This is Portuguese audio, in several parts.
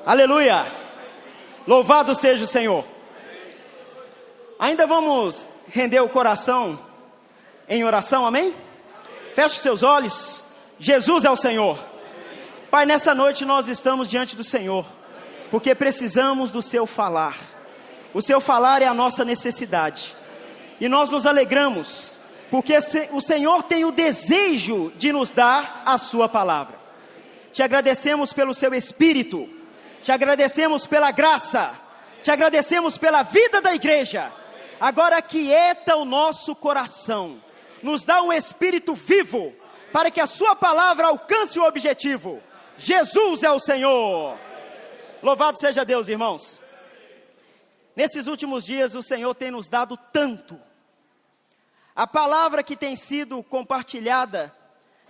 Aleluia! Louvado seja o Senhor. Ainda vamos render o coração em oração, amém? Feche os seus olhos. Jesus é o Senhor. Pai, nessa noite nós estamos diante do Senhor, porque precisamos do seu falar. O seu falar é a nossa necessidade. E nós nos alegramos, porque o Senhor tem o desejo de nos dar a sua palavra. Te agradecemos pelo seu Espírito, te agradecemos pela graça, te agradecemos pela vida da igreja. Agora aquieta o nosso coração, nos dá um espírito vivo, para que a sua palavra alcance o objetivo. Jesus é o Senhor. Louvado seja Deus, irmãos. Nesses últimos dias o Senhor tem nos dado tanto. A palavra que tem sido compartilhada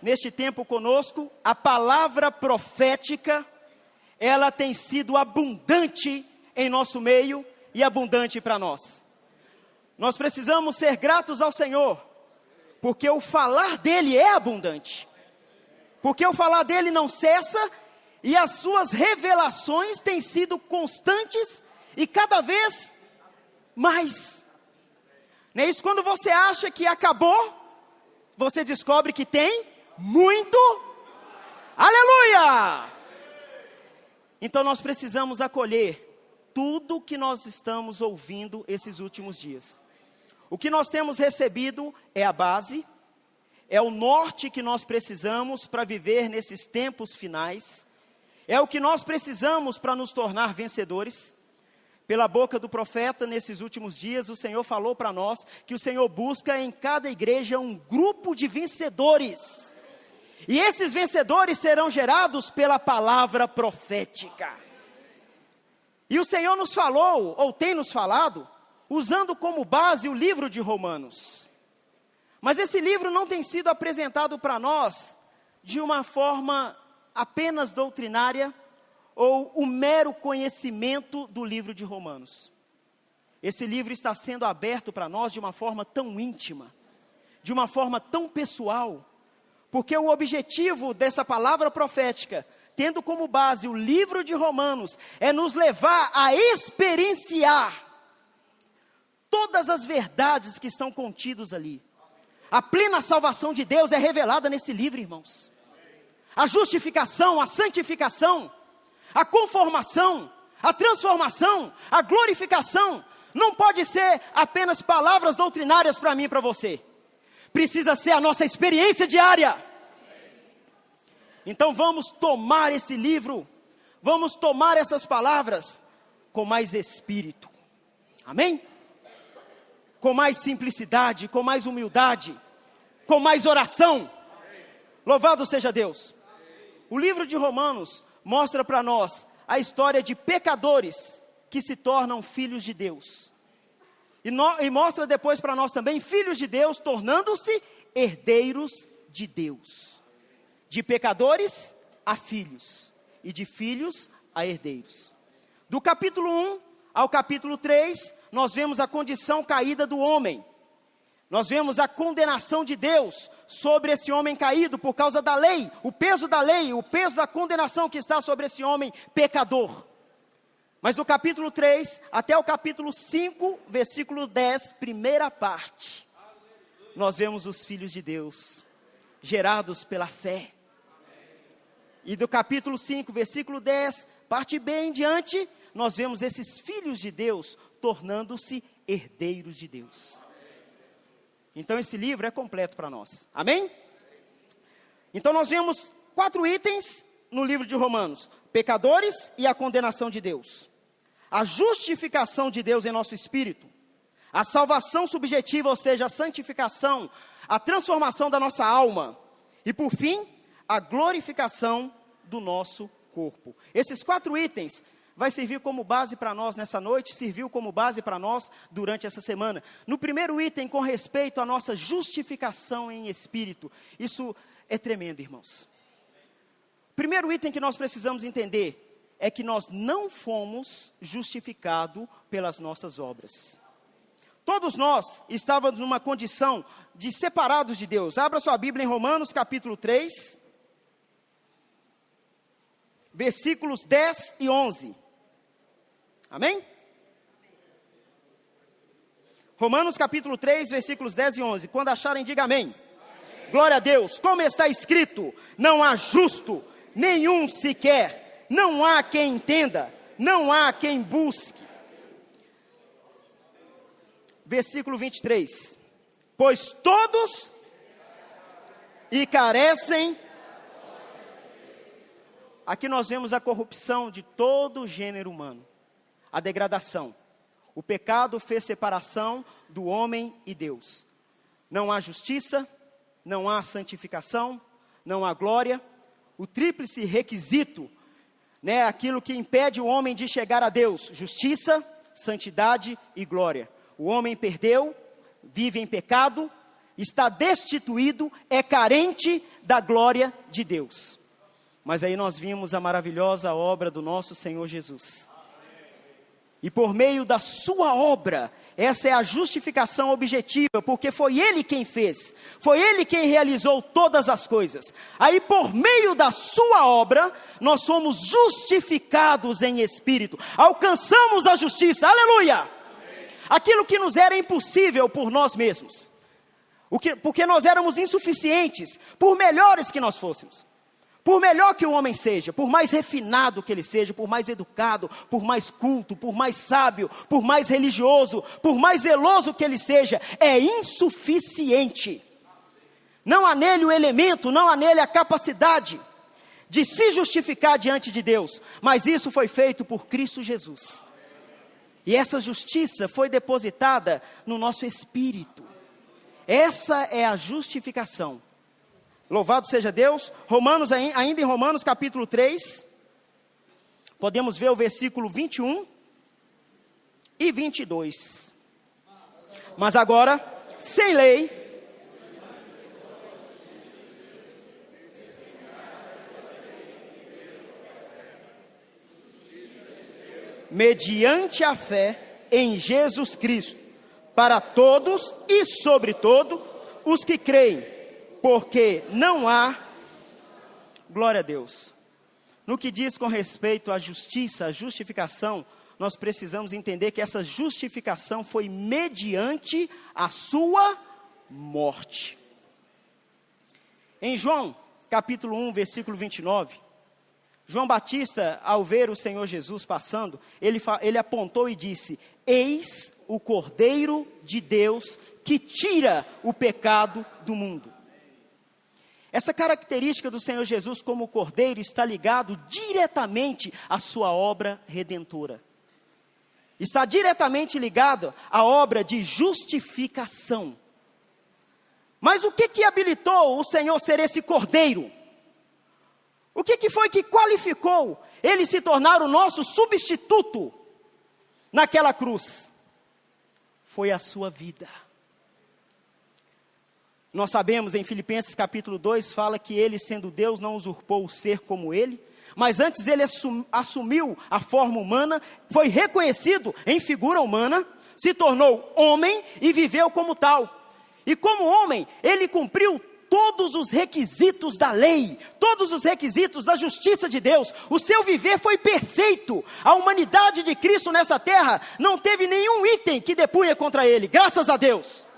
neste tempo conosco, a palavra profética, ela tem sido abundante em nosso meio e abundante para nós. Nós precisamos ser gratos ao Senhor, porque o falar dele é abundante. Porque o falar dele não cessa e as suas revelações têm sido constantes e cada vez mais. Não é isso? Quando você acha que acabou, você descobre que tem muito. Aleluia! Então nós precisamos acolher tudo que nós estamos ouvindo esses últimos dias. O que nós temos recebido é a base, é o norte que nós precisamos para viver nesses tempos finais, é o que nós precisamos para nos tornar vencedores. Pela boca do profeta, nesses últimos dias, o Senhor falou para nós que o Senhor busca em cada igreja um grupo de vencedores. E esses vencedores serão gerados pela palavra profética. E o Senhor nos falou, ou tem nos falado, usando como base o livro de Romanos. Mas esse livro não tem sido apresentado para nós de uma forma apenas doutrinária, ou o mero conhecimento do livro de Romanos. Esse livro está sendo aberto para nós de uma forma tão íntima, de uma forma tão pessoal, porque o objetivo dessa palavra profética, tendo como base o livro de Romanos, é nos levar a experienciar todas as verdades que estão contidas ali. A plena salvação de Deus é revelada nesse livro, irmãos. A justificação, a santificação, a conformação, a transformação, a glorificação, não pode ser apenas palavras doutrinárias para mim e para você. Precisa ser a nossa experiência diária. Então vamos tomar esse livro, vamos tomar essas palavras com mais espírito. Amém? Com mais simplicidade, com mais humildade, com mais oração. Louvado seja Deus. O livro de Romanos mostra para nós a história de pecadores que se tornam filhos de Deus. E mostra depois para nós também filhos de Deus tornando-se herdeiros de Deus. De pecadores a filhos, e de filhos a herdeiros. Do capítulo 1 ao capítulo 3, nós vemos a condição caída do homem. Nós vemos a condenação de Deus sobre esse homem caído por causa da lei, o peso da condenação que está sobre esse homem pecador. Mas do capítulo 3 até o capítulo 5, versículo 10, primeira parte, nós vemos os filhos de Deus, gerados pela fé. E do capítulo 5, versículo 10, parte bem em diante, nós vemos esses filhos de Deus tornando-se herdeiros de Deus. Então esse livro é completo para nós. Amém? Então nós vemos 4 itens no livro de Romanos: pecadores e a condenação de Deus, a justificação de Deus em nosso espírito, a salvação subjetiva, ou seja, a santificação, a transformação da nossa alma, e por fim, a glorificação do nosso corpo. Esses 4 itens vai servir como base para nós nessa noite, serviu como base para nós durante essa semana. No primeiro item, com respeito à nossa justificação em espírito, isso é tremendo, irmãos. O primeiro item que nós precisamos entender é que nós não fomos justificados pelas nossas obras. Todos nós estávamos numa condição de separados de Deus. Abra sua Bíblia em Romanos capítulo 3. versículos 10 e 11. Amém? Romanos capítulo 3, versículos 10 e 11. Quando acharem, diga amém. Amém. Glória a Deus. Como está escrito, não há justo, nenhum sequer. Não há quem entenda, não há quem busque. Versículo 23. Pois todos e carecem. Aqui nós vemos a corrupção de todo o gênero humano. A degradação. O pecado fez separação do homem e Deus. Não há justiça, não há santificação, não há glória. O tríplice requisito, aquilo que impede o homem de chegar a Deus: justiça, santidade e glória. O homem perdeu, vive em pecado, está destituído, é carente da glória de Deus. Mas aí nós vimos a maravilhosa obra do nosso Senhor Jesus. E por meio da sua obra, essa é a justificação objetiva, porque foi Ele quem fez, foi Ele quem realizou todas as coisas. Aí por meio da sua obra, nós somos justificados em espírito, alcançamos a justiça, aleluia! Aquilo que nos era impossível por nós mesmos, porque nós éramos insuficientes, por melhores que nós fôssemos. Por melhor que o homem seja, por mais refinado que ele seja, por mais educado, por mais culto, por mais sábio, por mais religioso, por mais zeloso que ele seja, é insuficiente. Não há nele o elemento, não há nele a capacidade de se justificar diante de Deus. Mas isso foi feito por Cristo Jesus. E essa justiça foi depositada no nosso espírito. Essa é a justificação. Louvado seja Deus. Ainda em Romanos capítulo 3, podemos ver o versículo 21 e 22. Mas agora, sem lei, mediante a fé em Jesus Cristo, para todos e sobre todo os que creem. Porque não há, glória a Deus, no que diz com respeito à justiça, à justificação, nós precisamos entender que essa justificação foi mediante a sua morte. Em João, capítulo 1, versículo 29, João Batista, ao ver o Senhor Jesus passando, ele apontou e disse: eis o Cordeiro de Deus que tira o pecado do mundo. Essa característica do Senhor Jesus como Cordeiro está ligado diretamente à sua obra redentora. Está diretamente ligado à obra de justificação. Mas o que habilitou o Senhor ser esse Cordeiro? O que foi que qualificou Ele se tornar o nosso substituto naquela cruz? Foi a sua vida. Nós sabemos em Filipenses capítulo 2, fala que Ele, sendo Deus, não usurpou o ser como Ele, mas antes Ele assumiu a forma humana, foi reconhecido em figura humana, se tornou homem e viveu como tal. E como homem, Ele cumpriu todos os requisitos da lei, todos os requisitos da justiça de Deus. O seu viver foi perfeito. A humanidade de Cristo nessa terra não teve nenhum item que depunha contra Ele, graças a Deus.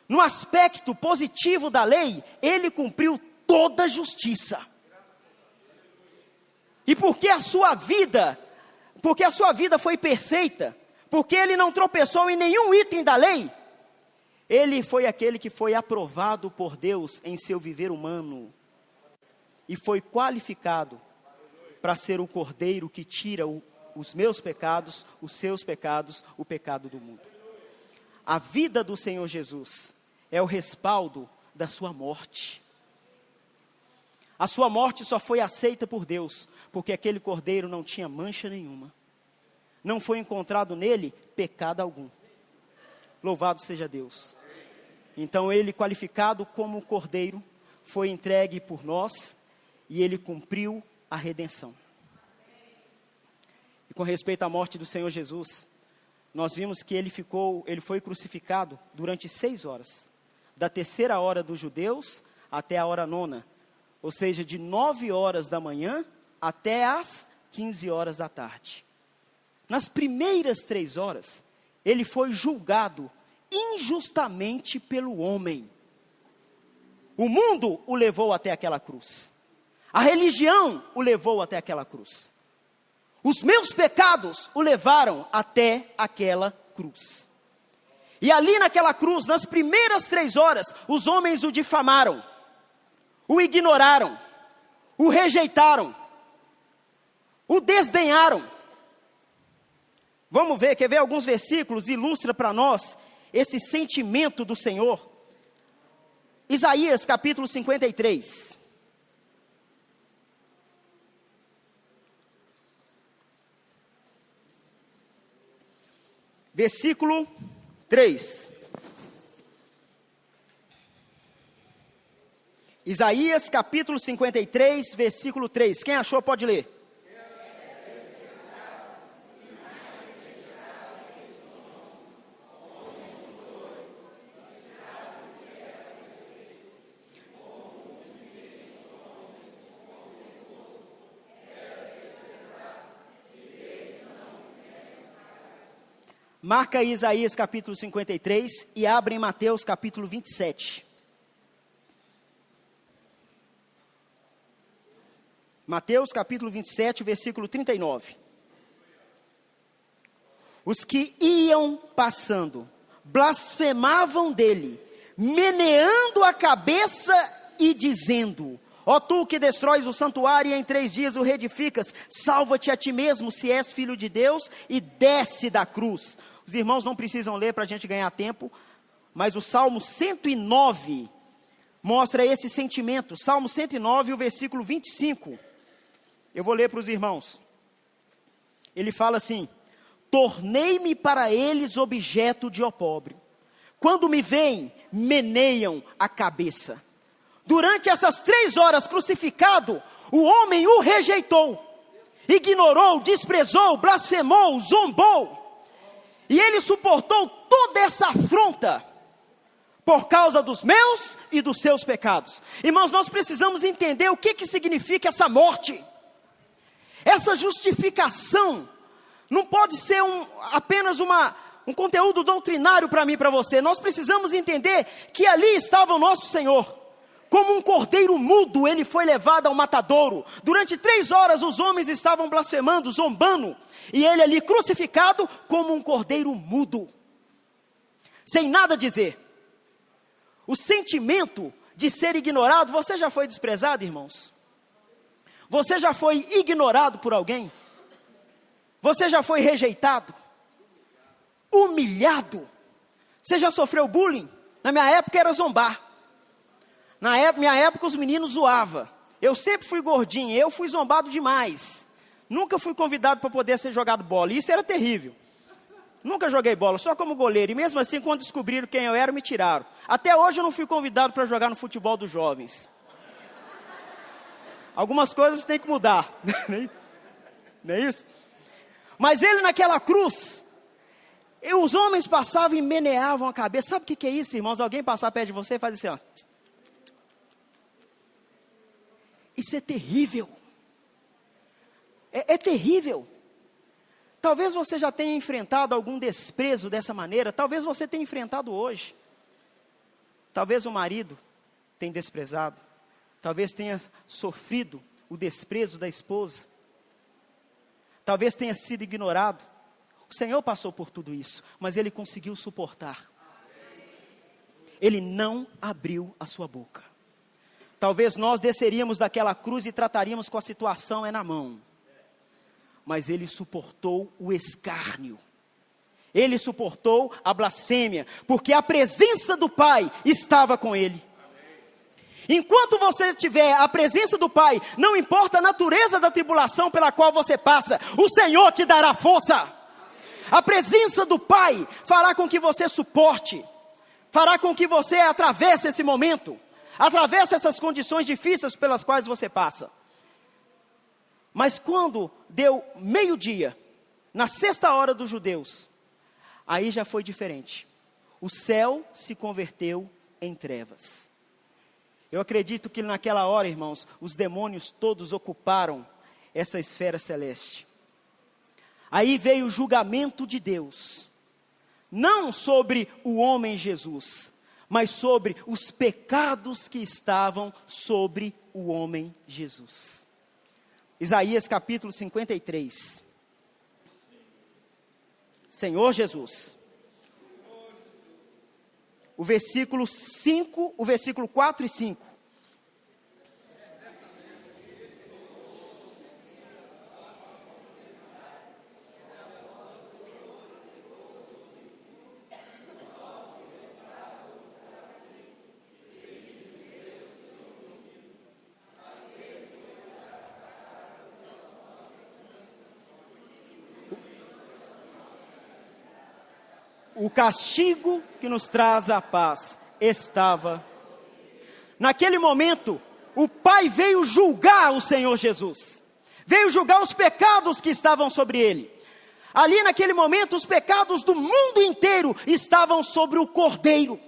No aspecto positivo da lei, Ele cumpriu toda a justiça. E porque a sua vida foi perfeita, porque Ele não tropeçou em nenhum item da lei, Ele foi aquele que foi aprovado por Deus em seu viver humano. E foi qualificado para ser o Cordeiro que tira os meus pecados, os seus pecados, o pecado do mundo. A vida do Senhor Jesus é o respaldo da sua morte. A sua morte só foi aceita por Deus, porque aquele Cordeiro não tinha mancha nenhuma. Não foi encontrado nele pecado algum. Louvado seja Deus. Então Ele, qualificado como Cordeiro, foi entregue por nós e Ele cumpriu a redenção. E com respeito à morte do Senhor Jesus, nós vimos que Ele foi crucificado durante 6 horas. Da 3ª hora dos judeus até a hora 9ª, ou seja, de 9 horas da manhã até às 15 horas da tarde. Nas primeiras 3 horas, ele foi julgado injustamente pelo homem. O mundo o levou até aquela cruz. A religião o levou até aquela cruz. Os meus pecados o levaram até aquela cruz. E ali naquela cruz, nas primeiras 3 horas, os homens o difamaram, o ignoraram, o rejeitaram, o desdenharam. Vamos ver, quer ver alguns versículos, ilustra para nós esse sentimento do Senhor. Isaías capítulo 53. Versículo 3. Isaías capítulo 53, versículo 3. Quem achou pode ler. Marca Isaías capítulo 53 e abre em Mateus capítulo 27. Mateus capítulo 27, versículo 39. Os que iam passando, blasfemavam dele, meneando a cabeça e dizendo: ó tu que destróis o santuário e em 3 dias o reedificas, salva-te a ti mesmo, se és filho de Deus, e desce da cruz. Os irmãos não precisam ler para a gente ganhar tempo, mas o Salmo 109 mostra esse sentimento. Salmo 109, o versículo 25. Eu vou ler para os irmãos. Ele fala assim: tornei-me para eles objeto de opróbrio. Quando me veem, meneiam a cabeça. Durante essas 3 horas crucificado, o homem o rejeitou, ignorou, desprezou, blasfemou, zombou. E ele suportou toda essa afronta por causa dos meus e dos seus pecados. Irmãos, nós precisamos entender o que significa essa morte. Essa justificação não pode ser apenas um conteúdo doutrinário para mim e para você. Nós precisamos entender que ali estava o nosso Senhor. Como um cordeiro mudo, ele foi levado ao matadouro. Durante 3 horas os homens estavam blasfemando, zombando. E ele ali crucificado como um cordeiro mudo. Sem nada dizer. O sentimento de ser ignorado, você já foi desprezado, irmãos? Você já foi ignorado por alguém? Você já foi rejeitado? Humilhado? Você já sofreu bullying? Na minha época era zombar. Na minha época os meninos zoavam. Eu sempre fui gordinho, eu fui zombado demais. Nunca fui convidado para poder ser jogado bola, isso era terrível. Nunca joguei bola, só como goleiro, e mesmo assim quando descobriram quem eu era, me tiraram. Até hoje eu não fui convidado para jogar no futebol dos jovens. Algumas coisas têm que mudar, não é isso? Mas ele naquela cruz, os homens passavam e meneavam a cabeça. Sabe o que é isso, irmãos? Alguém passar perto de você e faz assim, ó. Isso é terrível. É terrível. Talvez você já tenha enfrentado algum desprezo dessa maneira. Talvez você tenha enfrentado hoje. Talvez o marido tenha desprezado. Talvez tenha sofrido o desprezo da esposa. Talvez tenha sido ignorado. O Senhor passou por tudo isso, mas Ele conseguiu suportar. Ele não abriu a sua boca. Talvez nós desceríamos daquela cruz e trataríamos com a situação na mão. Mas Ele suportou o escárnio. Ele suportou a blasfêmia, porque a presença do Pai estava com Ele. Enquanto você tiver a presença do Pai, não importa a natureza da tribulação pela qual você passa, o Senhor te dará força. A presença do Pai fará com que você suporte, fará com que você atravesse esse momento, atravesse essas condições difíceis pelas quais você passa. Mas quando deu 12:00, na 6ª hora dos judeus, aí já foi diferente. O céu se converteu em trevas. Eu acredito que naquela hora, irmãos, os demônios todos ocuparam essa esfera celeste. Aí veio o julgamento de Deus, não sobre o homem Jesus, mas sobre os pecados que estavam sobre o homem Jesus. Isaías capítulo 53. Senhor Jesus. O versículo 5, o versículo 4 e 5. O castigo que nos traz a paz estava. Naquele momento, o Pai veio julgar o Senhor Jesus. Veio julgar os pecados que estavam sobre ele. Ali naquele momento, os pecados do mundo inteiro estavam sobre o Cordeiro.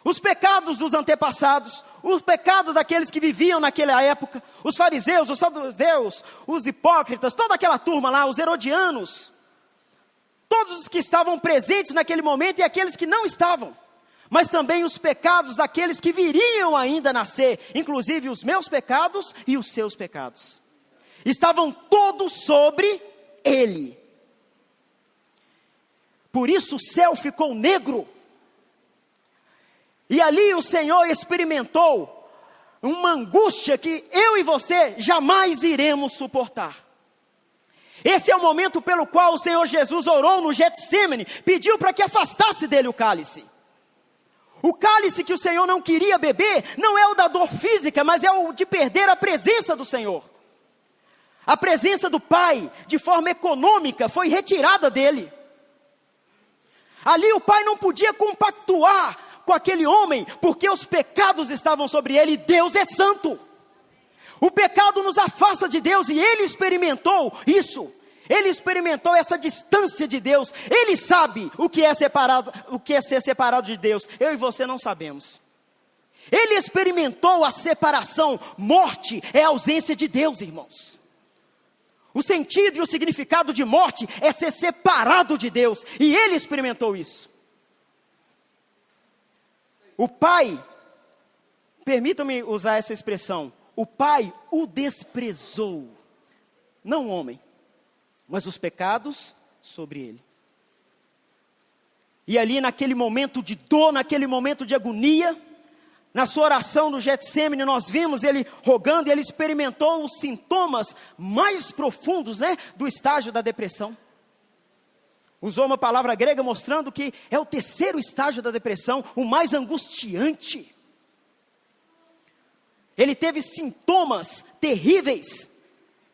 Os pecados dos antepassados, os pecados daqueles que viviam naquela época, os fariseus, os saduceus, os hipócritas, toda aquela turma lá, os herodianos. Todos os que estavam presentes naquele momento e aqueles que não estavam. Mas também os pecados daqueles que viriam ainda a nascer. Inclusive os meus pecados e os seus pecados. Estavam todos sobre ele. Por isso o céu ficou negro. E ali o Senhor experimentou uma angústia que eu e você jamais iremos suportar. Esse é o momento pelo qual o Senhor Jesus orou no Getsêmani, pediu para que afastasse dele o cálice. O cálice que o Senhor não queria beber, não é o da dor física, mas é o de perder a presença do Senhor. A presença do Pai, de forma econômica, foi retirada dele. Ali o Pai não podia compactuar com aquele homem, porque os pecados estavam sobre ele, e Deus é santo. O pecado nos afasta de Deus e ele experimentou isso. Ele experimentou essa distância de Deus. Ele sabe o que é ser separado de Deus. Eu e você não sabemos. Ele experimentou a separação. Morte é a ausência de Deus, irmãos. O sentido e o significado de morte é ser separado de Deus. E ele experimentou isso. O Pai, permitam-me usar essa expressão, o Pai o desprezou, não o homem, mas os pecados sobre ele. E ali naquele momento de dor, naquele momento de agonia, na sua oração no Getsêmani, nós vimos ele rogando, e ele experimentou os sintomas mais profundos, do estágio da depressão. Usou uma palavra grega mostrando que é o terceiro estágio da depressão, o mais angustiante. Ele teve sintomas terríveis.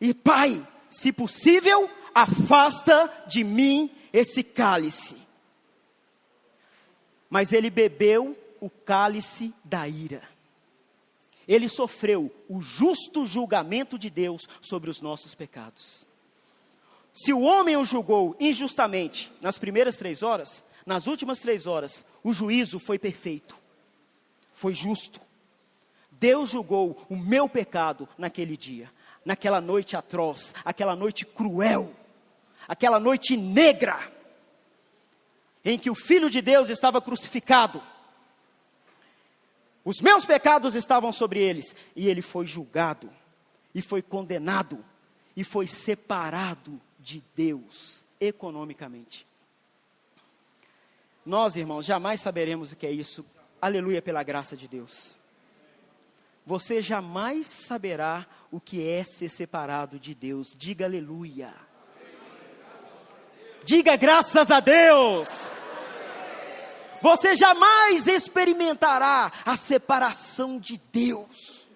E Pai, se possível, afasta de mim esse cálice. Mas ele bebeu o cálice da ira. Ele sofreu o justo julgamento de Deus sobre os nossos pecados. Se o homem o julgou injustamente nas primeiras 3 horas, nas últimas 3 horas, o juízo foi perfeito. Foi justo. Deus julgou o meu pecado naquele dia, naquela noite atroz, aquela noite cruel, aquela noite negra, em que o Filho de Deus estava crucificado. Os meus pecados estavam sobre eles, e ele foi julgado, e foi condenado, e foi separado de Deus, economicamente. Nós, irmãos, jamais saberemos o que é isso, aleluia, pela graça de Deus. Você jamais saberá o que é ser separado de Deus. Diga aleluia. Diga graças a Deus. Você jamais experimentará a separação de Deus.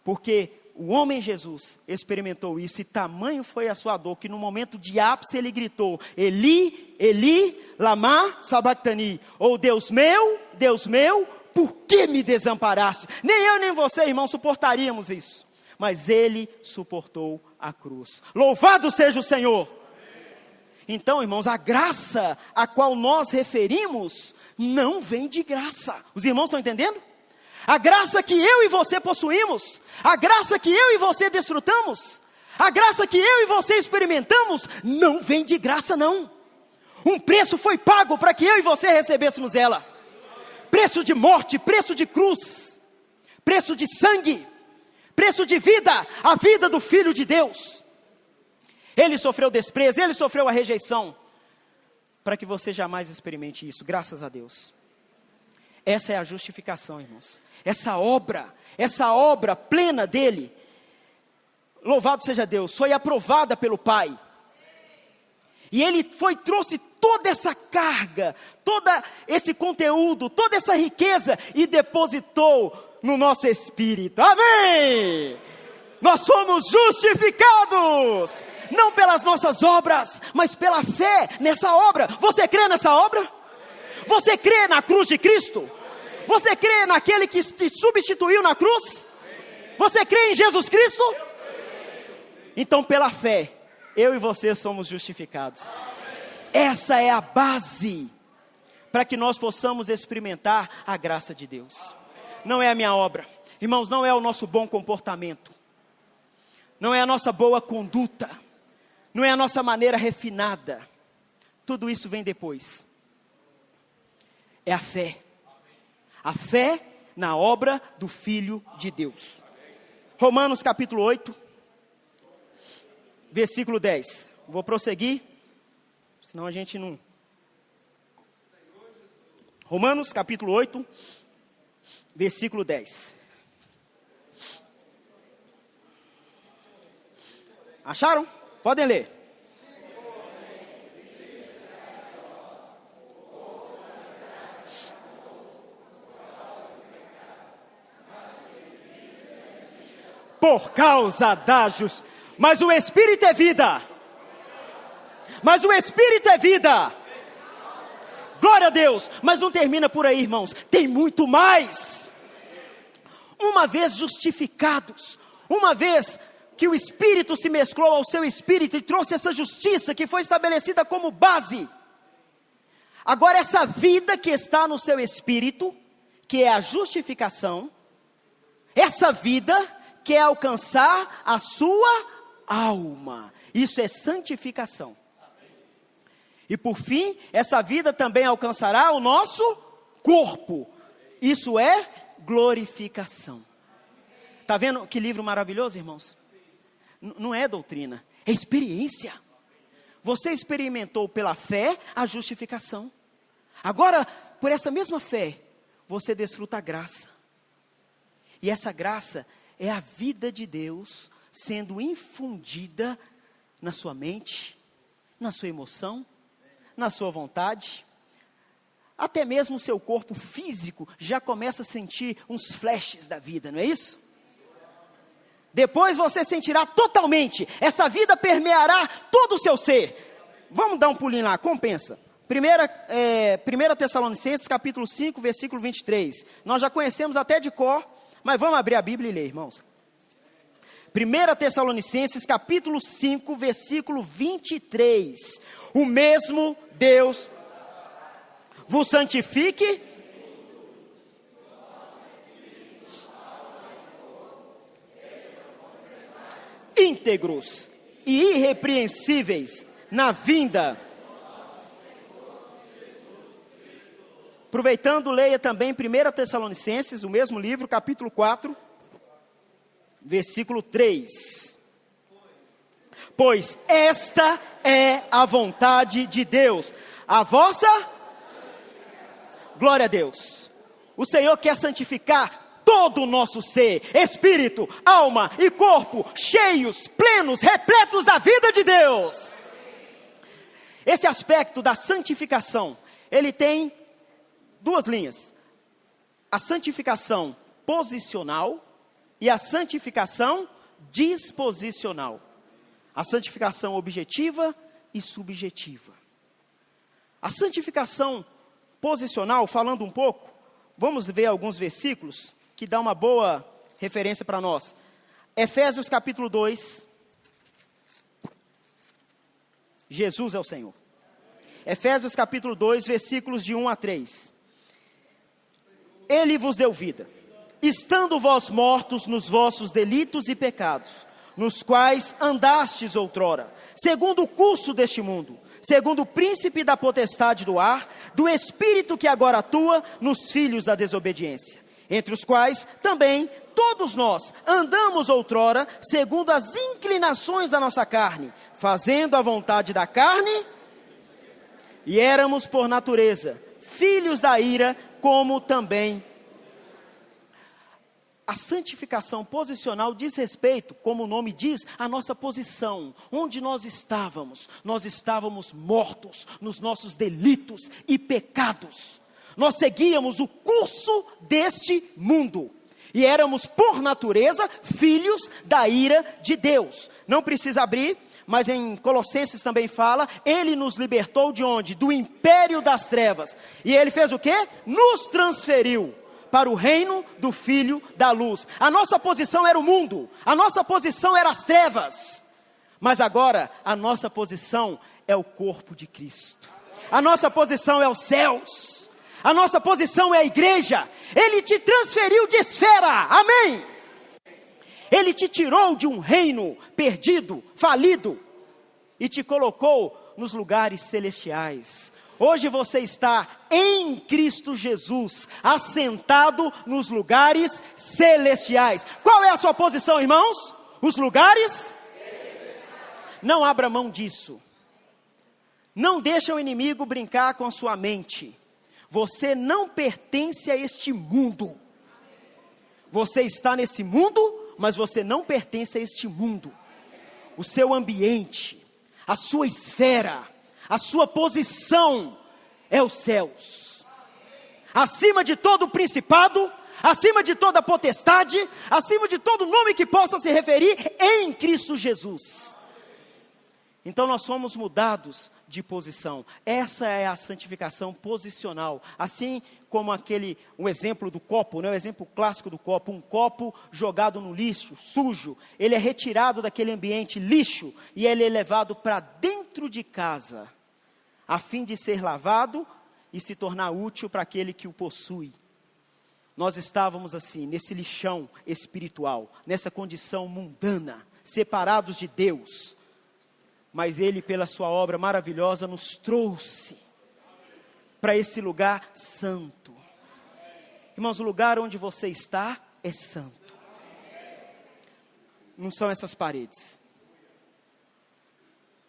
Porque o homem Jesus experimentou isso, e tamanho foi a sua dor, que no momento de ápice ele gritou, Eli, Eli, lama sabachthani, ou Deus meu, por que me desamparaste? Nem eu nem você, irmão, suportaríamos isso. Mas ele suportou a cruz. Louvado seja o Senhor. Então, irmãos, a graça a qual nós referimos não vem de graça. Os irmãos estão entendendo? A graça que eu e você possuímos, a graça que eu e você desfrutamos, a graça que eu e você experimentamos, não vem de graça não. Um preço foi pago para que eu e você recebêssemos ela. Preço de morte, preço de cruz, preço de sangue, preço de vida, a vida do Filho de Deus. Ele sofreu desprezo, ele sofreu a rejeição, para que você jamais experimente isso, graças a Deus. Essa é a justificação, irmãos. Essa obra plena dele, louvado seja Deus, foi aprovada pelo Pai. E ele trouxe toda essa carga, todo esse conteúdo, toda essa riqueza e depositou no nosso espírito. Amém! Nós somos justificados, não pelas nossas obras, mas pela fé nessa obra. Você crê nessa obra? Você crê na cruz de Cristo? Você crê naquele que te substituiu na cruz? Você crê em Jesus Cristo? Então, pela fé, eu e você somos justificados. Essa é a base para que nós possamos experimentar a graça de Deus. Não é a minha obra, irmãos, não é o nosso bom comportamento, não é a nossa boa conduta, não é a nossa maneira refinada. Tudo isso vem depois. É a fé na obra do Filho de Deus. Romanos capítulo 8, versículo 10. Vou prosseguir, senão a gente não... Romanos capítulo 8, versículo 10. Acharam? Podem ler. Por causa da justiça. Mas o Espírito é vida. Mas o Espírito é vida. Glória a Deus. Mas não termina por aí, irmãos. Tem muito mais. Uma vez justificados, uma vez que o Espírito se mesclou ao seu Espírito e trouxe essa justiça que foi estabelecida como base. Agora essa vida que está no seu Espírito, que é a justificação, essa vida quer alcançar a sua alma. Isso é santificação. E por fim, essa vida também alcançará o nosso corpo. Isso é glorificação. Está vendo que livro maravilhoso, irmãos? Não é doutrina, é experiência. Você experimentou pela fé a justificação. Agora, por essa mesma fé, você desfruta a graça. E essa graça é a vida de Deus sendo infundida na sua mente, na sua emoção, na sua vontade. Até mesmo o seu corpo físico já começa a sentir uns flashes da vida, não é isso? Depois você sentirá totalmente, essa vida permeará todo o seu ser. Vamos dar um pulinho lá, compensa. 1 Tessalonicenses capítulo 5, versículo 23. Nós já conhecemos até de cor, mas vamos abrir a Bíblia e ler, irmãos. 1 Tessalonicenses capítulo 5, versículo 23. O mesmo Deus vos santifique íntegros e irrepreensíveis na vinda. Aproveitando, leia também 1 Tessalonicenses, o mesmo livro, capítulo 4, versículo 3. Pois esta é a vontade de Deus, a vossa... Glória a Deus. O Senhor quer santificar todo o nosso ser, espírito, alma e corpo, cheios, plenos, repletos da vida de Deus. Esse aspecto da santificação, ele tem duas linhas: a santificação posicional e a santificação disposicional. A santificação objetiva e subjetiva. A santificação posicional, falando um pouco, vamos ver alguns versículos que dá uma boa referência para nós. Efésios capítulo 2. Jesus é o Senhor. Efésios capítulo 2, versículos de 1 a 3. Ele vos deu vida, estando vós mortos nos vossos delitos e pecados, nos quais andastes outrora, segundo o curso deste mundo, segundo o príncipe da potestade do ar, do espírito que agora atua nos filhos da desobediência, entre os quais também todos nós andamos outrora, segundo as inclinações da nossa carne, fazendo a vontade da carne, e éramos por natureza filhos da ira, como também. A santificação posicional diz respeito, como o nome diz, à nossa posição, onde nós estávamos. Nós estávamos mortos nos nossos delitos e pecados. Nós seguíamos o curso deste mundo. E éramos, por natureza, filhos da ira de Deus. Não precisa abrir, mas em Colossenses também fala, Ele nos libertou de onde? Do império das trevas. E Ele fez o quê? Nos transferiu para o reino do Filho da luz. A nossa posição era o mundo, a nossa posição era as trevas, mas agora a nossa posição é o corpo de Cristo, a nossa posição é os céus, a nossa posição é a igreja. Ele te transferiu de esfera, amém? Ele te tirou de um reino perdido, falido, e te colocou nos lugares celestiais. Hoje você está em Cristo Jesus, assentado nos lugares celestiais. Qual é a sua posição, irmãos? Os lugares celestiais. Não abra mão disso. Não deixe o inimigo brincar com a sua mente. Você não pertence a este mundo. Você está nesse mundo, mas você não pertence a este mundo. O seu ambiente, a sua esfera, a sua posição é os céus. Acima de todo principado, acima de toda potestade, acima de todo nome que possa se referir, em Cristo Jesus. Então nós somos mudados de posição. Essa é a santificação posicional. Assim como um exemplo do copo, né? O exemplo clássico do copo, um copo jogado no lixo, sujo, ele é retirado daquele ambiente lixo e ele é levado para dentro de casa, a fim de ser lavado e se tornar útil para aquele que o possui. Nós estávamos assim, nesse lixão espiritual, nessa condição mundana, separados de Deus. Mas Ele, pela sua obra maravilhosa, nos trouxe para esse lugar santo. Irmãos, o lugar onde você está é santo. Não são essas paredes.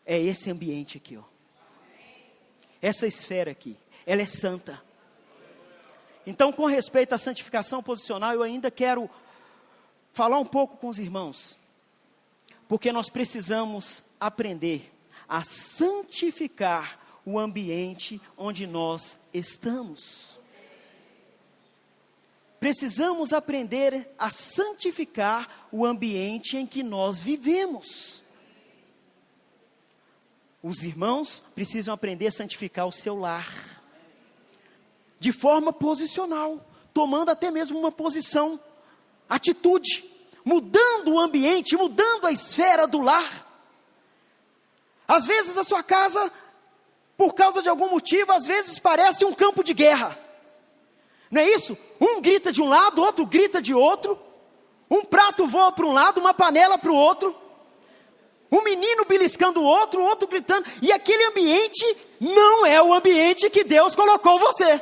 É esse ambiente aqui, ó. Essa esfera aqui, ela é santa. Então, com respeito à santificação posicional, eu ainda quero falar um pouco com os irmãos. Porque nós precisamos aprender a santificar o ambiente onde nós estamos. Precisamos aprender a santificar o ambiente em que nós vivemos. Os irmãos precisam aprender a santificar o seu lar. De forma posicional, tomando até mesmo uma posição, atitude, mudando o ambiente, mudando a esfera do lar. Às vezes a sua casa, por causa de algum motivo, às vezes parece um campo de guerra. Não é isso? Um grita de um lado, outro grita de outro. Um prato voa para um lado, uma panela para o outro. Um menino beliscando o outro gritando. E aquele ambiente não é o ambiente que Deus colocou você.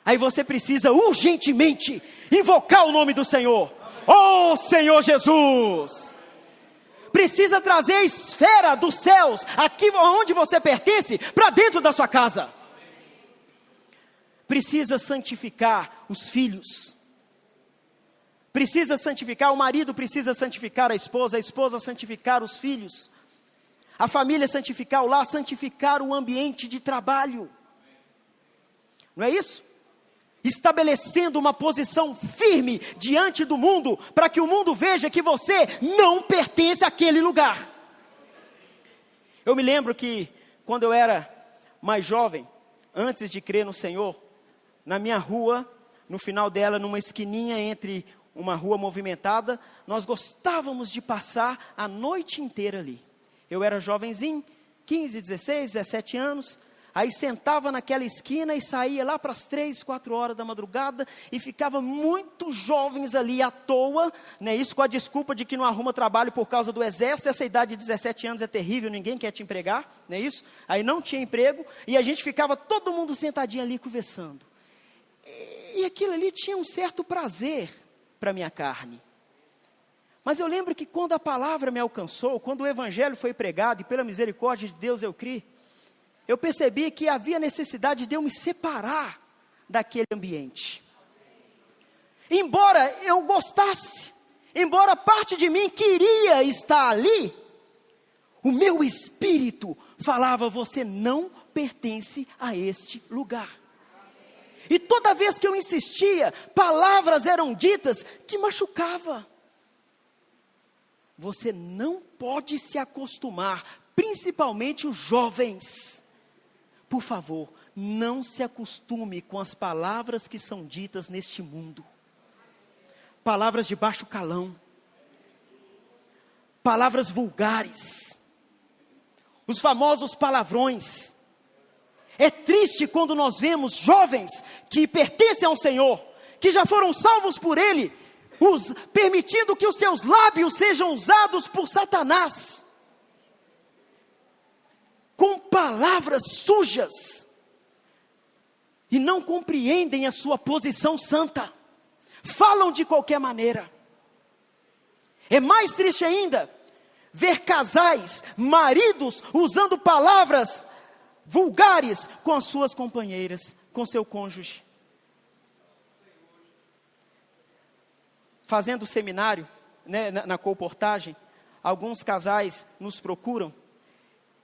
Aí você precisa urgentemente invocar o nome do Senhor. Oh Senhor Jesus! Precisa trazer a esfera dos céus, aqui onde você pertence, para dentro da sua casa. Precisa santificar os filhos. Precisa santificar, o marido precisa santificar a esposa santificar os filhos. A família santificar o lar, santificar o ambiente de trabalho. Não é isso? Estabelecendo uma posição firme diante do mundo, para que o mundo veja que você não pertence àquele lugar. Eu me lembro que, quando eu era mais jovem, antes de crer no Senhor, na minha rua, no final dela, numa esquininha entre uma rua movimentada, nós gostávamos de passar a noite inteira ali. Eu era jovenzinho, 15, 16, 17 anos, Aí sentava naquela esquina e saía lá para as 3, 4 horas da madrugada e ficava muitos jovens ali à toa, né? Isso com a desculpa de que não arruma trabalho por causa do exército. Essa idade de 17 anos é terrível, ninguém quer te empregar, não é isso? Aí não tinha emprego e a gente ficava todo mundo sentadinho ali conversando. E aquilo ali tinha um certo prazer para a minha carne. Mas eu lembro que quando a palavra me alcançou, quando o evangelho foi pregado, e pela misericórdia de Deus eu criei, eu percebi que havia necessidade de eu me separar daquele ambiente. Embora eu gostasse, embora parte de mim queria estar ali, o meu espírito falava: você não pertence a este lugar. E toda vez que eu insistia, palavras eram ditas que machucava. Você não pode se acostumar, principalmente os jovens. Por favor, não se acostume com as palavras que são ditas neste mundo. Palavras de baixo calão. Palavras vulgares. Os famosos palavrões. É triste quando nós vemos jovens que pertencem ao Senhor, que já foram salvos por Ele, permitindo que os seus lábios sejam usados por Satanás, com palavras sujas, e não compreendem a sua posição santa, falam de qualquer maneira. É mais triste ainda, ver casais, maridos, usando palavras vulgares com as suas companheiras, com seu cônjuge. Fazendo seminário, né, na colportagem, alguns casais nos procuram,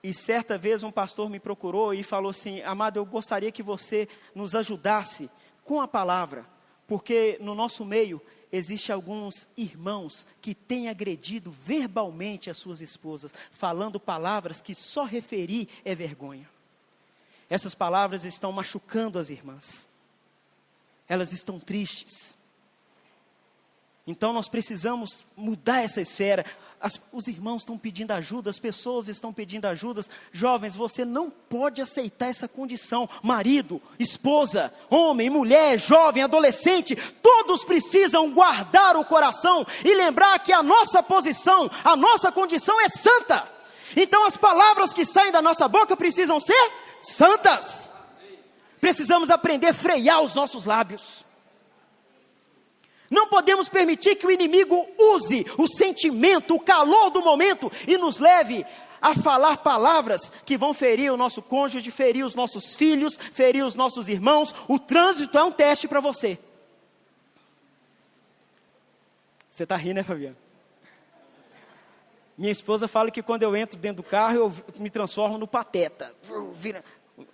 e certa vez um pastor me procurou e falou assim: amado, eu gostaria que você nos ajudasse com a palavra, porque no nosso meio existe alguns irmãos que têm agredido verbalmente as suas esposas, falando palavras que só referir é vergonha. Essas palavras estão machucando as irmãs, elas estão tristes. Então nós precisamos mudar essa esfera. Os irmãos estão pedindo ajuda, as pessoas estão pedindo ajuda. Jovens, você não pode aceitar essa condição. Marido, esposa, homem, mulher, jovem, adolescente, todos precisam guardar o coração e lembrar que a nossa posição, a nossa condição é santa. Então as palavras que saem da nossa boca precisam ser santas. Precisamos aprender a frear os nossos lábios. Não podemos permitir que o inimigo use o sentimento, o calor do momento e nos leve a falar palavras que vão ferir o nosso cônjuge, ferir os nossos filhos, ferir os nossos irmãos. O trânsito é um teste para você. Você está rindo, né, Fabiano? Minha esposa fala que quando eu entro dentro do carro, eu me transformo no pateta.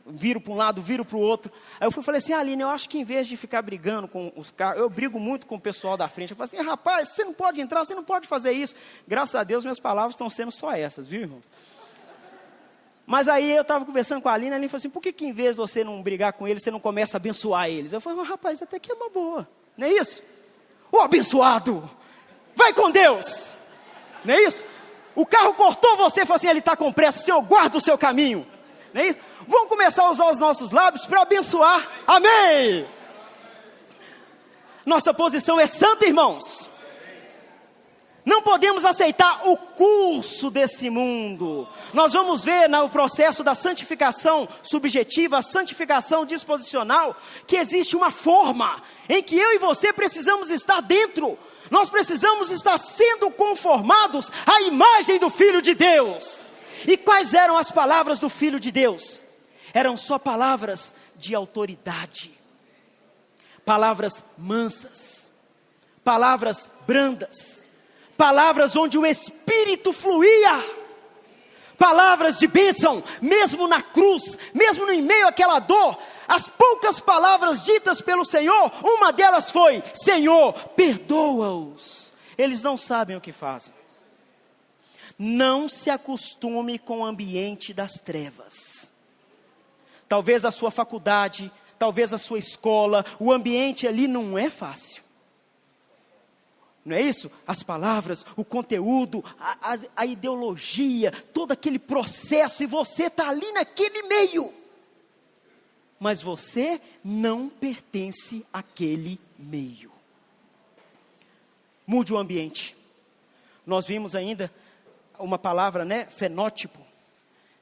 Viro para um lado, viro para o outro. Aí eu falei assim: Aline, eu acho que em vez de ficar brigando com os carros, eu brigo muito com o pessoal da frente. Eu falei assim: rapaz, você não pode entrar, você não pode fazer isso. Graças a Deus, minhas palavras estão sendo só essas, viu, irmãos? Mas aí eu estava conversando com a Aline falou assim: por que em vez de você não brigar com eles, você não começa a abençoar eles? Eu falei: mas rapaz, até que é uma boa, não é isso? Ô abençoado, vai com Deus, não é isso? O carro cortou você, falou assim: ele está com pressa, Senhor, guarda o seu caminho, não é isso? Vamos começar a usar os nossos lábios para abençoar. Amém! Nossa posição é santa, irmãos. Não podemos aceitar o curso desse mundo. Nós vamos ver no processo da santificação subjetiva, a santificação disposicional, que existe uma forma em que eu e você precisamos estar dentro. Nós precisamos estar sendo conformados à imagem do Filho de Deus. E quais eram as palavras do Filho de Deus? Eram só palavras de autoridade, palavras mansas, palavras brandas, palavras onde o Espírito fluía, palavras de bênção, mesmo na cruz, mesmo em meio àquela dor. As poucas palavras ditas pelo Senhor, uma delas foi: Senhor, perdoa-os, eles não sabem o que fazem. Não se acostume com o ambiente das trevas. Talvez a sua faculdade, talvez a sua escola, o ambiente ali não é fácil. Não é isso? As palavras, o conteúdo, a ideologia, todo aquele processo, e você está ali naquele meio. mas você não pertence àquele meio. Mude o ambiente. Nós vimos ainda uma palavra, fenótipo.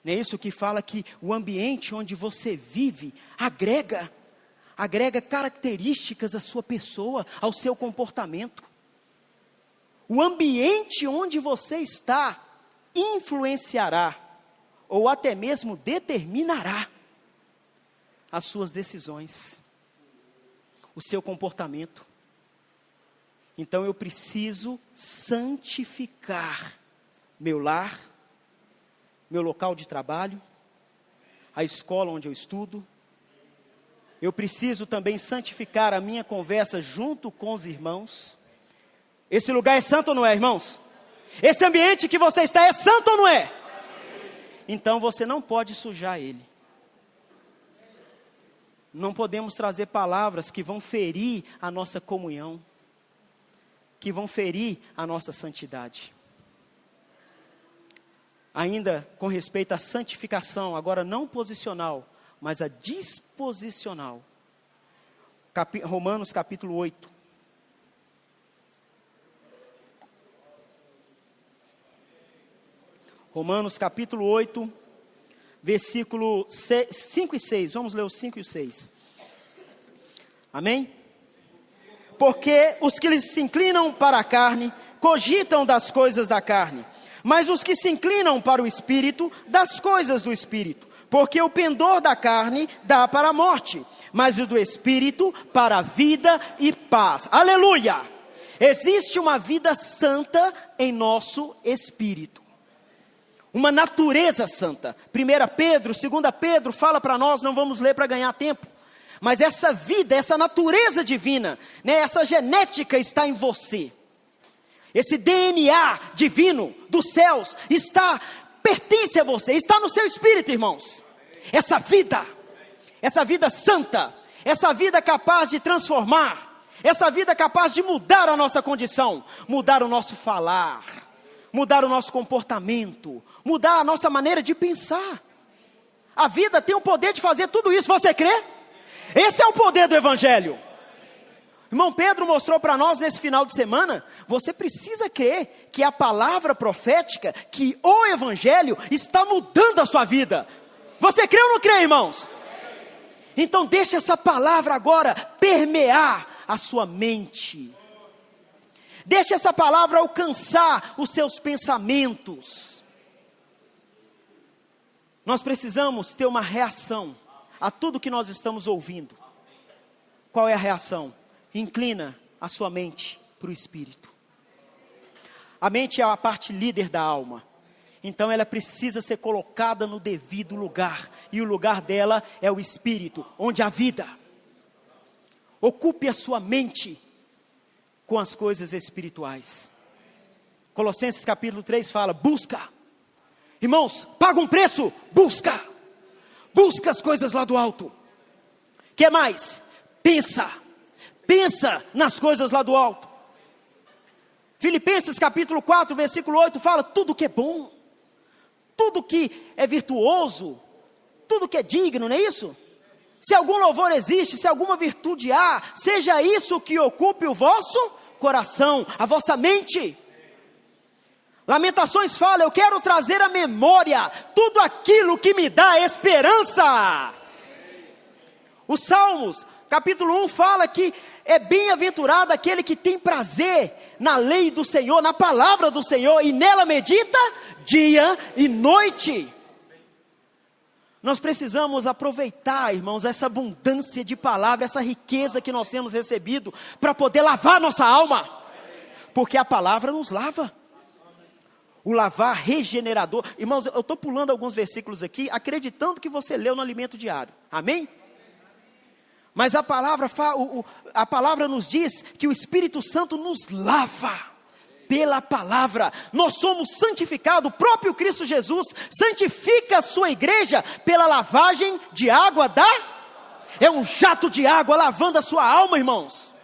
Não é isso que fala que o ambiente onde você vive agrega características à sua pessoa, ao seu comportamento. O ambiente onde você está influenciará, ou até mesmo determinará as suas decisões, o seu comportamento. Então eu preciso santificar meu lar, meu local de trabalho, a escola onde eu estudo. Eu preciso também santificar a minha conversa junto com os irmãos. Esse lugar é santo ou não é, irmãos? Esse ambiente que você está é santo ou não é? Então você não pode sujar ele. Não podemos trazer palavras que vão ferir a nossa comunhão, que vão ferir a nossa santidade. Ainda com respeito à santificação, agora não posicional, mas a disposicional. Romanos capítulo 8. Romanos capítulo 8, versículo 5 e 6. Vamos ler os 5 e 6. Amém? Porque os que se inclinam para a carne, cogitam das coisas da carne. Mas os que se inclinam para o Espírito, das coisas do Espírito. Porque o pendor da carne dá para a morte, mas o do Espírito para a vida e paz. Aleluia! Existe uma vida santa em nosso espírito. Uma natureza santa. 1 Pedro, 2 Pedro fala para nós, não vamos ler para ganhar tempo. Mas essa vida, essa natureza divina, essa genética está em você. Esse DNA divino dos céus pertence a você, está no seu espírito, irmãos. Essa vida santa, essa vida capaz de transformar, essa vida capaz de mudar a nossa condição, mudar o nosso falar, mudar o nosso comportamento, mudar a nossa maneira de pensar. A vida tem o poder de fazer tudo isso, você crê? Esse é o poder do Evangelho. Irmão Pedro mostrou para nós nesse final de semana, você precisa crer que a palavra profética, que o Evangelho está mudando a sua vida. Você crê ou não crê, irmãos? Então deixe essa palavra agora permear a sua mente. Deixe essa palavra alcançar os seus pensamentos. Nós precisamos ter uma reação a tudo que nós estamos ouvindo. Qual é a reação? Inclina a sua mente para o Espírito. A mente é a parte líder da alma. Então ela precisa ser colocada no devido lugar. E o lugar dela é o Espírito, onde há vida. Ocupe a sua mente com as coisas espirituais. Colossenses capítulo 3 fala, busca. Irmãos, paga um preço, busca. Busca as coisas lá do alto. Que mais? Pensa nas coisas lá do alto. Filipenses capítulo 4, versículo 8 fala, tudo que é bom, tudo que é virtuoso, tudo que é digno, não é isso? Se algum louvor existe, se alguma virtude há, seja isso que ocupe o vosso coração, a vossa mente. Lamentações fala, eu quero trazer à memória tudo aquilo que me dá esperança. Os Salmos, capítulo 1 fala que é bem-aventurado aquele que tem prazer na lei do Senhor, na palavra do Senhor, e nela medita dia e noite. Nós precisamos aproveitar, irmãos, essa abundância de palavra, essa riqueza que nós temos recebido, para poder lavar nossa alma, porque a palavra nos lava. O lavar regenerador. Irmãos, eu estou pulando alguns versículos aqui, acreditando que você leu no alimento diário, amém? Mas a palavra nos diz que o Espírito Santo nos lava pela palavra. Nós somos santificados, o próprio Cristo Jesus santifica a sua igreja pela lavagem de água é um jato de água lavando a sua alma, irmãos.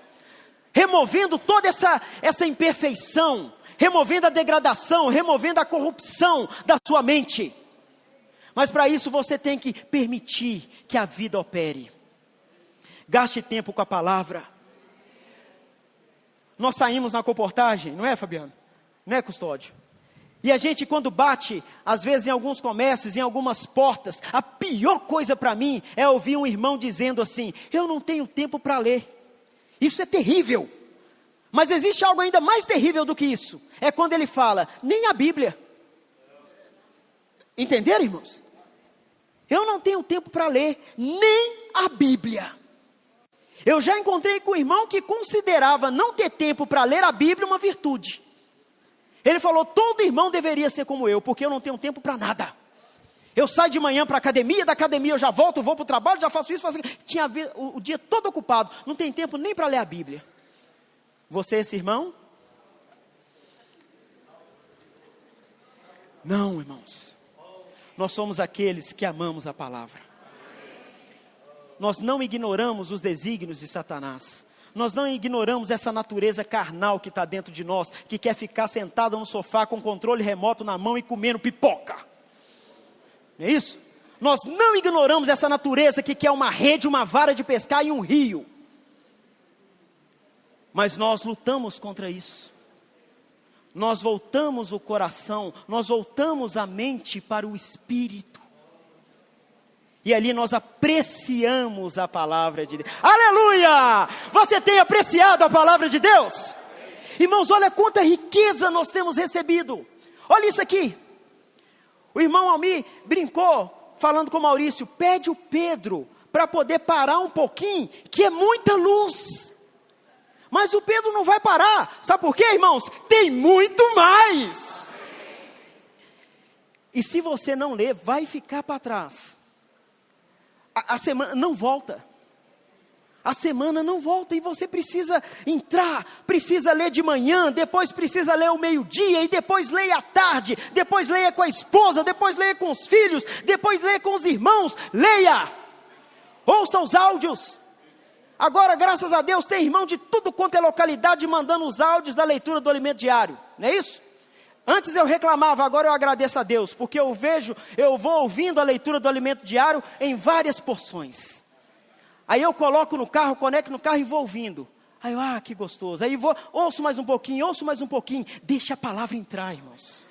Removendo toda essa imperfeição, removendo a degradação, removendo a corrupção da sua mente. Mas para isso você tem que permitir que a vida opere. Gaste tempo com a palavra. Nós saímos na comportagem, não é, Fabiano? Não é, Custódio? E a gente, quando bate, às vezes em alguns comércios, em algumas portas, a pior coisa para mim é ouvir um irmão dizendo assim: eu não tenho tempo para ler. Isso é terrível. Mas existe algo ainda mais terrível do que isso. É quando ele fala, nem a Bíblia. Entenderam, irmãos? Eu não tenho tempo para ler nem a Bíblia. Eu já encontrei com um irmão que considerava não ter tempo para ler a Bíblia uma virtude. Ele falou, todo irmão deveria ser como eu, porque eu não tenho tempo para nada. Eu saio de manhã para a academia, da academia eu já volto, vou para o trabalho, já faço isso, faço aquilo. Tinha o dia todo ocupado, não tem tempo nem para ler a Bíblia. Você é esse irmão? Não, irmãos. Nós somos aqueles que amamos a palavra. Nós não ignoramos os desígnios de Satanás. Nós não ignoramos essa natureza carnal que está dentro de nós, que quer ficar sentado no sofá com controle remoto na mão e comendo pipoca. Não é isso? Nós não ignoramos essa natureza que quer uma rede, uma vara de pescar e um rio. Mas nós lutamos contra isso. Nós voltamos o coração, nós voltamos a mente para o Espírito. E ali nós apreciamos a palavra de Deus. Aleluia! Você tem apreciado a palavra de Deus? Irmãos, olha quanta riqueza nós temos recebido. Olha isso aqui. O irmão Almir brincou, falando com o Maurício, pede o Pedro para poder parar um pouquinho, que é muita luz. Mas o Pedro não vai parar. Sabe por quê, irmãos? Tem muito mais. E se você não ler, vai ficar para trás. A semana não volta. A semana não volta e você precisa entrar, precisa ler de manhã, depois precisa ler ao meio-dia, e depois leia à tarde, depois leia com a esposa, depois leia com os filhos, depois leia com os irmãos, leia, ouça os áudios. Agora, graças a Deus, tem irmão de tudo quanto é localidade mandando os áudios da leitura do alimento diário, não é isso? Antes eu reclamava, agora eu agradeço a Deus, porque eu vou ouvindo a leitura do alimento diário em várias porções. Aí eu coloco no carro, conecto no carro e vou ouvindo. Aí eu, que gostoso. Aí ouço mais um pouquinho, deixa a palavra entrar, irmãos.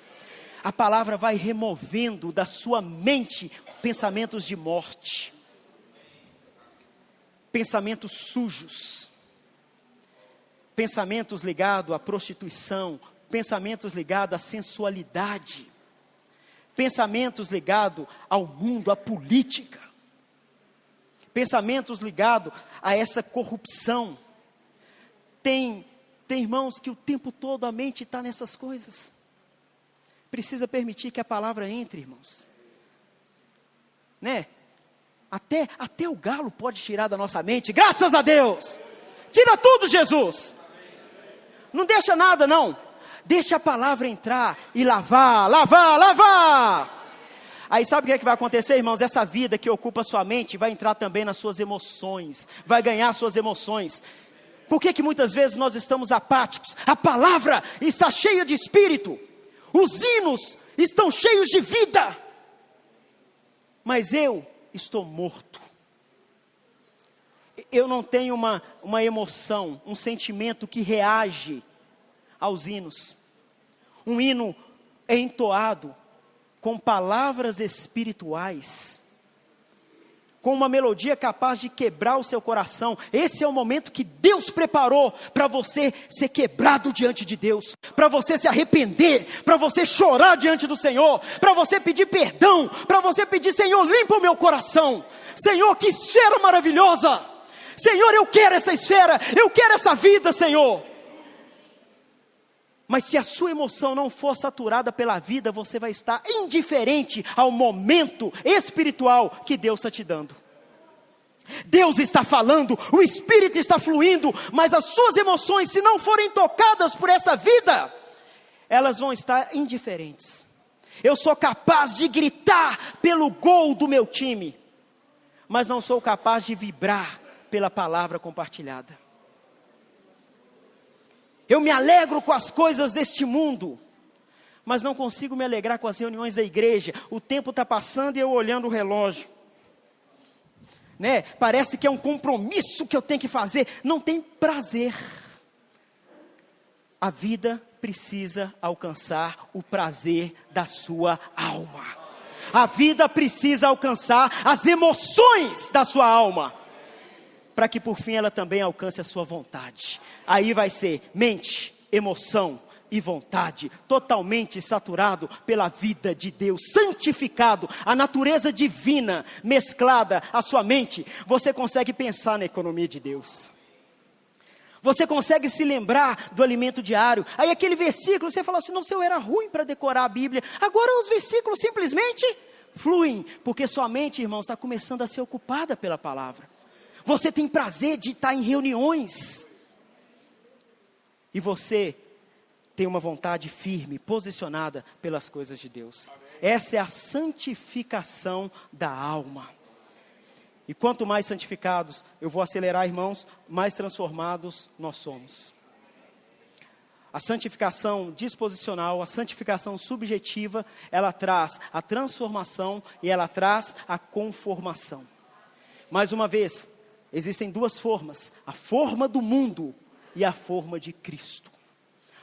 A palavra vai removendo da sua mente pensamentos de morte. Pensamentos sujos. Pensamentos ligados à prostituição. Pensamentos ligados à sensualidade. Pensamentos ligados ao mundo, à política. Pensamentos ligados a essa corrupção. Tem irmãos que o tempo todo a mente está nessas coisas. Precisa permitir que a palavra entre, irmãos. Né? Até o galo pode tirar da nossa mente, graças a Deus. Tira tudo, Jesus. Não deixa nada, não. Deixa a palavra entrar e lavar. Aí sabe o que vai acontecer, irmãos? Essa vida que ocupa sua mente vai entrar também nas suas emoções, vai ganhar suas emoções. Por que muitas vezes nós estamos apáticos? A palavra está cheia de espírito, os hinos estão cheios de vida, mas eu estou morto. Eu não tenho uma emoção, um sentimento que reage aos hinos. Um hino é entoado com palavras espirituais, com uma melodia capaz de quebrar o seu coração. Esse é o momento que Deus preparou para você ser quebrado diante de Deus, para você se arrepender, para você chorar diante do Senhor, para você pedir perdão, para você pedir, Senhor, limpa o meu coração. Senhor, que esfera maravilhosa. Senhor, eu quero essa esfera, eu quero essa vida, Senhor. Mas se a sua emoção não for saturada pela vida, você vai estar indiferente ao momento espiritual que Deus está te dando. Deus está falando, o Espírito está fluindo, mas as suas emoções, se não forem tocadas por essa vida, elas vão estar indiferentes. Eu sou capaz de gritar pelo gol do meu time, mas não sou capaz de vibrar pela palavra compartilhada. Eu me alegro com as coisas deste mundo, mas não consigo me alegrar com as reuniões da igreja. O tempo está passando e eu olhando o relógio. Né? Parece que é um compromisso que eu tenho que fazer. Não tem prazer. A vida precisa alcançar o prazer da sua alma. A vida precisa alcançar as emoções da sua alma, para que por fim ela também alcance a sua vontade. Aí vai ser mente, emoção e vontade, totalmente saturado pela vida de Deus, santificado, a natureza divina mesclada à sua mente. Você consegue pensar na economia de Deus. Você consegue se lembrar do alimento diário. Aí aquele versículo, você fala assim, não, se eu era ruim para decorar a Bíblia. Agora os versículos simplesmente fluem, porque sua mente, irmãos, está começando a ser ocupada pela palavra. Você tem prazer de estar em reuniões. E você tem uma vontade firme, posicionada pelas coisas de Deus. Essa é a santificação da alma. E quanto mais santificados, eu vou acelerar, irmãos, mais transformados nós somos. A santificação disposicional, a santificação subjetiva, ela traz a transformação e ela traz a conformação. Mais uma vez, existem duas formas: a forma do mundo e a forma de Cristo.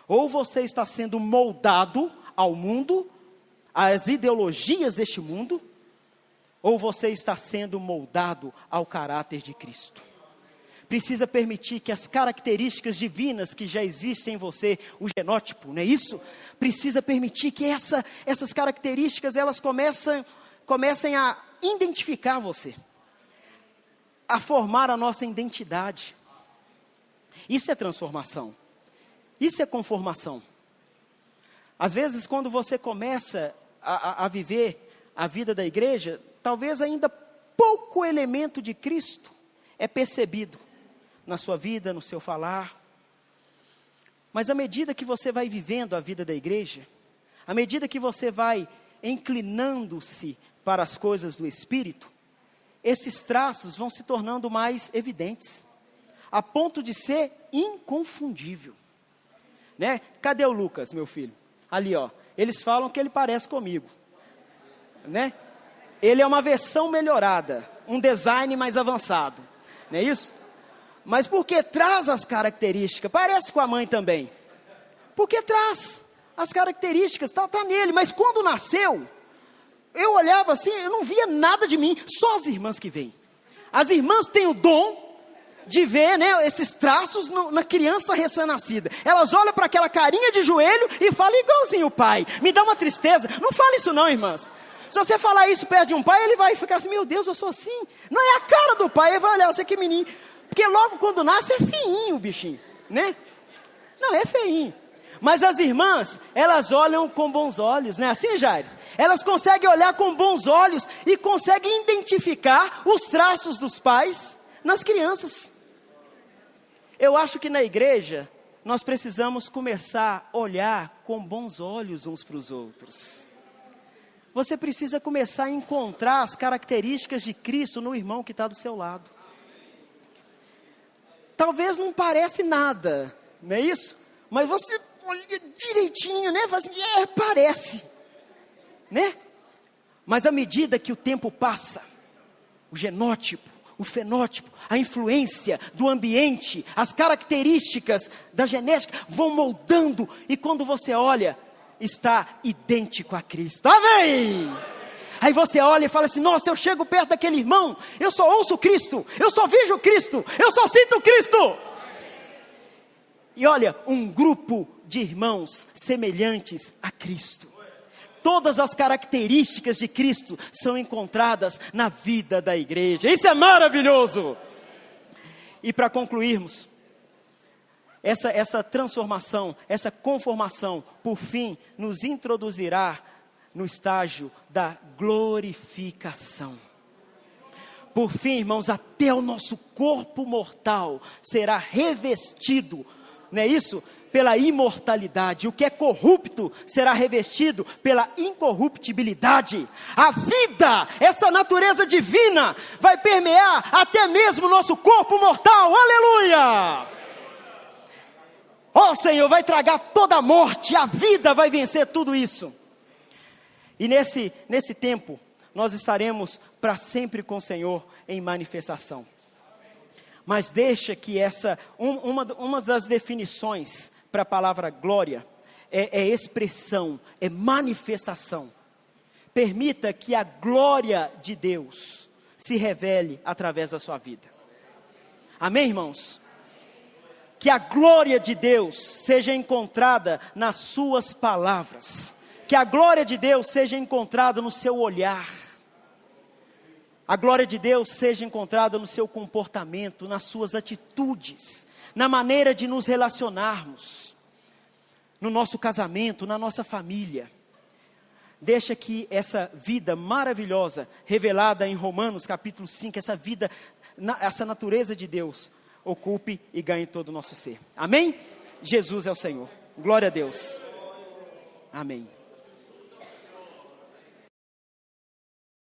Ou você está sendo moldado ao mundo, às ideologias deste mundo, ou você está sendo moldado ao caráter de Cristo. Precisa permitir que as características divinas que já existem em você, o genótipo, não é isso? Precisa permitir que essas características, elas comecem a identificar você, a formar a nossa identidade. Isso é transformação. Isso é conformação. Às vezes, quando você começa a viver a vida da igreja, talvez ainda pouco elemento de Cristo é percebido na sua vida, no seu falar. Mas à medida que você vai vivendo a vida da igreja, à medida que você vai inclinando-se para as coisas do Espírito, esses traços vão se tornando mais evidentes, a ponto de ser inconfundível. Né? Cadê o Lucas, meu filho? Ali, ó. Eles falam que ele parece comigo. Né? Ele é uma versão melhorada, um design mais avançado. Não é isso? Mas porque traz as características, parece com a mãe também. Porque traz as características, tá nele. Mas quando nasceu, eu olhava assim, eu não via nada de mim, só as irmãs que vêm. As irmãs têm o dom de ver, né, esses traços na criança recém-nascida. Elas olham para aquela carinha de joelho e falam igualzinho o pai. Me dá uma tristeza. Não fala isso não, irmãs. Se você falar isso perto de um pai, ele vai ficar assim, meu Deus, eu sou assim. Não é a cara do pai, ele vai olhar, você que menino. Porque logo quando nasce é feinho o bichinho, né? Não, é feinho. Mas as irmãs, elas olham com bons olhos, não é assim, Jaires? Elas conseguem olhar com bons olhos e conseguem identificar os traços dos pais nas crianças. Eu acho que na igreja, nós precisamos começar a olhar com bons olhos uns para os outros. Você precisa começar a encontrar as características de Cristo no irmão que está do seu lado. Talvez não parece nada, não é isso? Mas você olha direitinho, né? Fala assim, parece, né? Mas à medida que o tempo passa, o genótipo, o fenótipo, a influência do ambiente, as características da genética vão moldando, e quando você olha, está idêntico a Cristo. Amém! Aí você olha e fala assim, nossa, eu chego perto daquele irmão, eu só ouço Cristo, eu só vejo Cristo, eu só sinto Cristo. E olha, um grupo de irmãos semelhantes a Cristo. Todas as características de Cristo são encontradas na vida da igreja. Isso é maravilhoso! E para concluirmos, essa transformação, essa conformação, por fim, nos introduzirá no estágio da glorificação. Por fim, irmãos, até o nosso corpo mortal será revestido, não é isso? Pela imortalidade. O que é corrupto será revestido pela incorruptibilidade. A vida, essa natureza divina, vai permear até mesmo o nosso corpo mortal. Aleluia! Oh Senhor, vai tragar toda a morte, a vida vai vencer tudo isso. E nesse tempo, nós estaremos para sempre com o Senhor em manifestação. Mas deixa que uma das definições para a palavra glória é expressão, é manifestação. Permita que a glória de Deus se revele através da sua vida. Amém, irmãos? Que a glória de Deus seja encontrada nas suas palavras. Que a glória de Deus seja encontrada no seu olhar. A glória de Deus seja encontrada no seu comportamento, nas suas atitudes, na maneira de nos relacionarmos, no nosso casamento, na nossa família. Deixa que essa vida maravilhosa, revelada em Romanos capítulo 5, essa vida, essa natureza de Deus, ocupe e ganhe todo o nosso ser. Amém? Jesus é o Senhor. Glória a Deus. Amém.